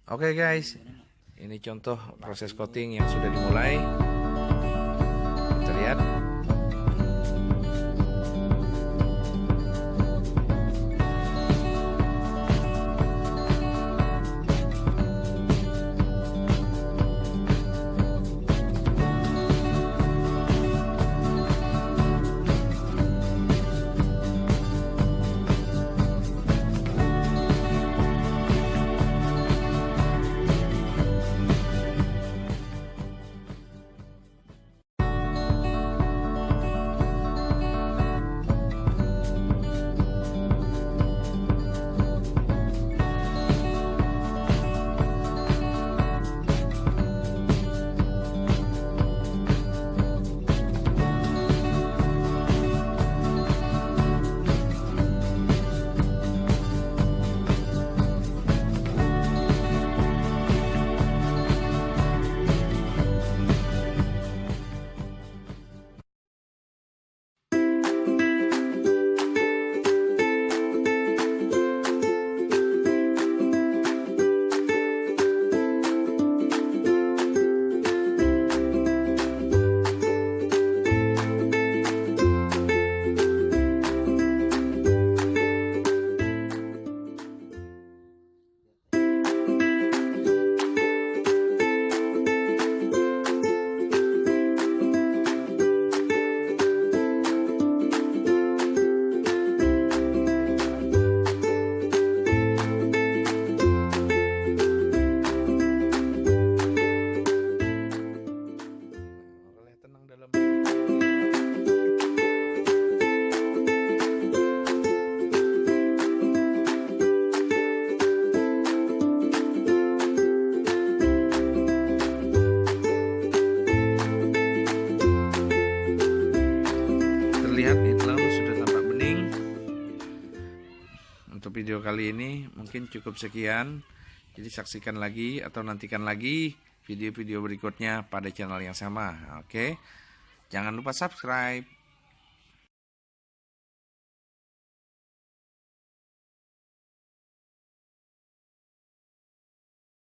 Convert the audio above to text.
Oke guys, ini contoh proses coating yang sudah dimulai. Kita lihat. Terlihat headlamp sudah tampak bening. Untuk video kali ini mungkin cukup sekian. Jadi saksikan lagi atau nantikan lagi video-video berikutnya pada channel yang sama. Oke. Jangan lupa subscribe.